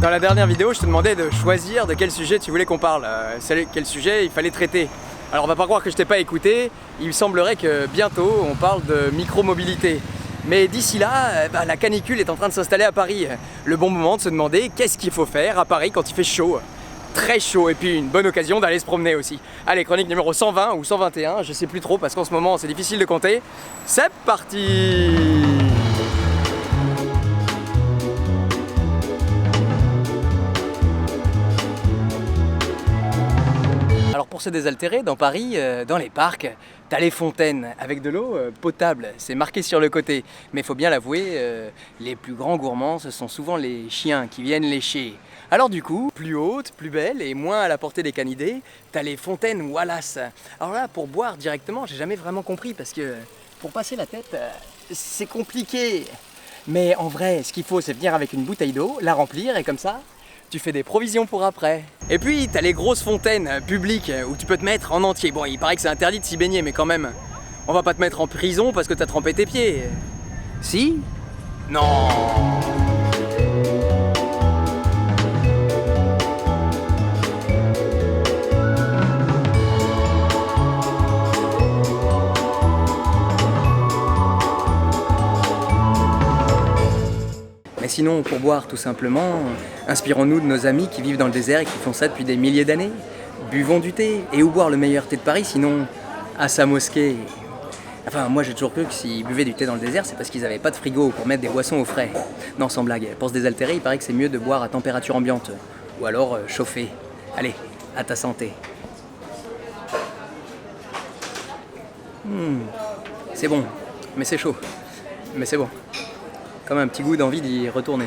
Dans la dernière vidéo, je te demandais de choisir de quel sujet tu voulais qu'on parle, quel sujet il fallait traiter. Alors on va pas croire que je t'ai pas écouté, il semblerait que bientôt on parle de micro-mobilité. Mais d'ici là, la canicule est en train de s'installer à Paris. Le bon moment de se demander qu'est-ce qu'il faut faire à Paris quand il fait chaud. Très chaud, et puis une bonne occasion d'aller se promener aussi. Allez, chronique numéro 120 ou 121, je sais plus trop parce qu'en ce moment c'est difficile de compter. C'est parti! Alors pour se désaltérer, dans Paris, dans les parcs, t'as les fontaines avec de l'eau potable, c'est marqué sur le côté. Mais il faut bien l'avouer, les plus grands gourmands, ce sont souvent les chiens qui viennent lécher. Alors du coup, plus haute, plus belle et moins à la portée des canidés, t'as les fontaines Wallace. Alors là, pour boire directement, j'ai jamais vraiment compris parce que pour passer la tête, c'est compliqué. Mais en vrai, ce qu'il faut, c'est venir avec une bouteille d'eau, la remplir et comme ça, tu fais des provisions pour après. Et puis t'as les grosses fontaines publiques où tu peux te mettre en entier. Bon, il paraît que c'est interdit de s'y baigner, mais quand même, on va pas te mettre en prison parce que t'as trempé tes pieds. Si? Non. Mais sinon, pour boire tout simplement, inspirons-nous de nos amis qui vivent dans le désert et qui font ça depuis des milliers d'années. Buvons du thé. Et où boire le meilleur thé de Paris, sinon à sa mosquée. Enfin, moi j'ai toujours cru que s'ils buvaient du thé dans le désert, c'est parce qu'ils n'avaient pas de frigo pour mettre des boissons au frais. Non, sans blague. Pour se désaltérer, il paraît que c'est mieux de boire à température ambiante. Ou alors chauffer. Allez, à ta santé. C'est bon, mais c'est chaud. Mais c'est bon. Comme un petit goût d'envie d'y retourner.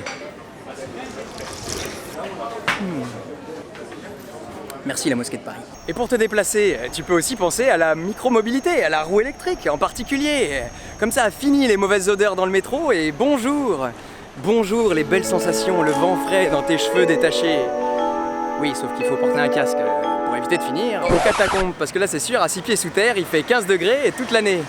Merci la mosquée de Paris. Et pour te déplacer, tu peux aussi penser à la micromobilité, à la roue électrique en particulier. Comme ça, fini les mauvaises odeurs dans le métro et bonjour! Bonjour les belles sensations, le vent frais dans tes cheveux détachés. Oui, sauf qu'il faut porter un casque pour éviter de finir aux catacombes, parce que là c'est sûr, à 6 pieds sous terre, il fait 15 degrés et toute l'année.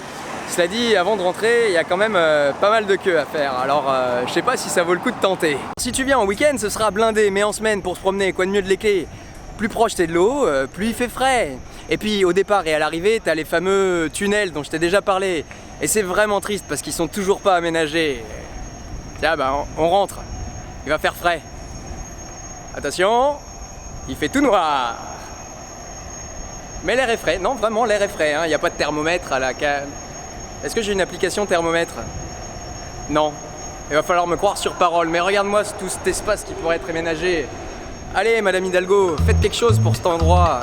Cela dit, avant de rentrer, il y a quand même pas mal de queue à faire, alors je sais pas si ça vaut le coup de tenter. Si tu viens en week-end, ce sera blindé, mais en semaine pour se promener, quoi de mieux de les clés. Plus proche t'es de l'eau, plus il fait frais. Et puis au départ et à l'arrivée, t'as les fameux tunnels dont je t'ai déjà parlé. Et c'est vraiment triste parce qu'ils sont toujours pas aménagés. Tiens, on rentre, il va faire frais. Attention, il fait tout noir. Mais l'air est frais, non vraiment l'air est frais, il n'y a pas de thermomètre à la cale. Est-ce que j'ai une application thermomètre? Non. Il va falloir me croire sur parole. Mais regarde-moi tout cet espace qui pourrait être aménagé. Allez, Madame Hidalgo, faites quelque chose pour cet endroit.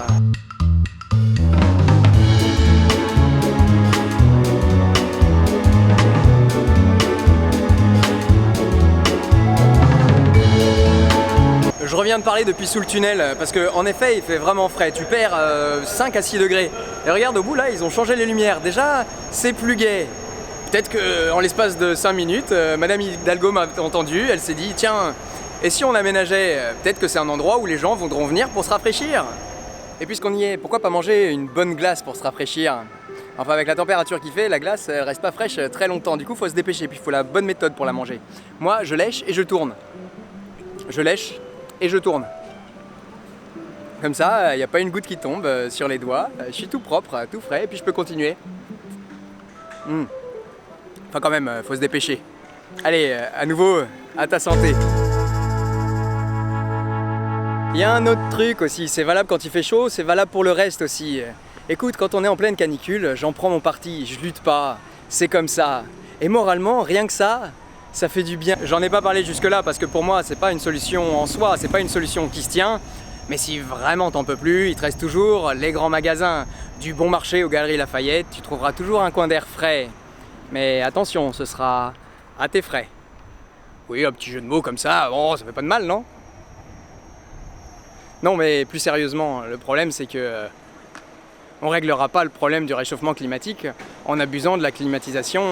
Je reviens de parler depuis sous le tunnel parce qu'en effet il fait vraiment frais, tu perds 5 à 6 degrés. Et regarde au bout là, ils ont changé les lumières, déjà c'est plus gai. Peut-être qu'en l'espace de 5 minutes, Madame Hidalgo m'a entendu, elle s'est dit tiens, et si on aménageait, peut-être que c'est un endroit où les gens voudront venir pour se rafraîchir. Et puisqu'on y est, pourquoi pas manger une bonne glace pour se rafraîchir? Enfin avec la température qu'il fait, la glace elle reste pas fraîche très longtemps, du coup faut se dépêcher, puis il faut la bonne méthode pour la manger. Moi je lèche et je tourne. Je lèche et je tourne. Comme ça, il n'y a pas une goutte qui tombe sur les doigts, je suis tout propre, tout frais, et puis je peux continuer. Enfin quand même, faut se dépêcher. Allez, à nouveau, à ta santé. Il y a un autre truc aussi, c'est valable quand il fait chaud, c'est valable pour le reste aussi. Écoute, quand on est en pleine canicule, j'en prends mon parti, je lutte pas, c'est comme ça. Et moralement, rien que ça fait du bien. J'en ai pas parlé jusque là parce que pour moi c'est pas une solution en soi, c'est pas une solution qui se tient. Mais si vraiment t'en peux plus, il te reste toujours les grands magasins. Du Bon Marché aux Galeries Lafayette, tu trouveras toujours un coin d'air frais. Mais attention, ce sera à tes frais. Oui, un petit jeu de mots comme ça, bon, ça fait pas de mal, non? Non mais plus sérieusement, le problème c'est que on réglera pas le problème du réchauffement climatique en abusant de la climatisation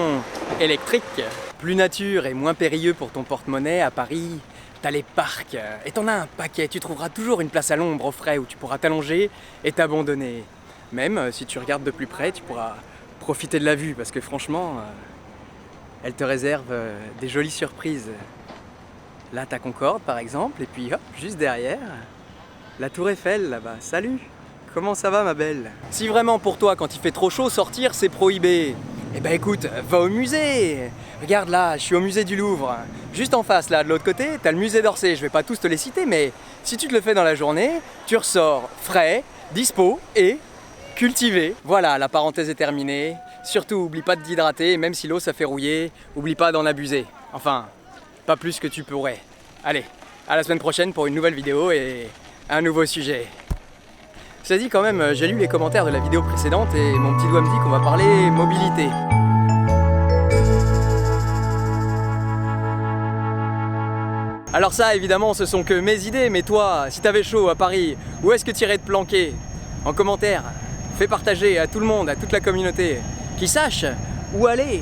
électrique. Plus nature et moins périlleux pour ton porte-monnaie à Paris, t'as les parcs et t'en as un paquet. Tu trouveras toujours une place à l'ombre au frais où tu pourras t'allonger et t'abandonner. Même si tu regardes de plus près, tu pourras profiter de la vue parce que franchement, elle te réserve des jolies surprises. Là, ta Concorde par exemple, et puis hop, juste derrière, la Tour Eiffel là-bas. Salut! Comment ça va ma belle? Si vraiment pour toi, quand il fait trop chaud, sortir c'est prohibé, eh ben écoute, va au musée! Regarde là, je suis au musée du Louvre. Juste en face là, de l'autre côté, t'as le musée d'Orsay. Je vais pas tous te les citer, mais si tu te le fais dans la journée, tu ressors frais, dispo et cultivé. Voilà, la parenthèse est terminée. Surtout, oublie pas de t'hydrater, même si l'eau ça fait rouiller, oublie pas d'en abuser. Enfin, pas plus que tu pourrais. Allez, à la semaine prochaine pour une nouvelle vidéo et un nouveau sujet. Cela dit quand même, j'ai lu les commentaires de la vidéo précédente et mon petit doigt me dit qu'on va parler mobilité. Alors ça, évidemment, ce sont que mes idées, mais toi, si t'avais chaud à Paris, où est-ce que tu irais te planquer? En commentaire, fais partager à tout le monde, à toute la communauté, qui sache où aller.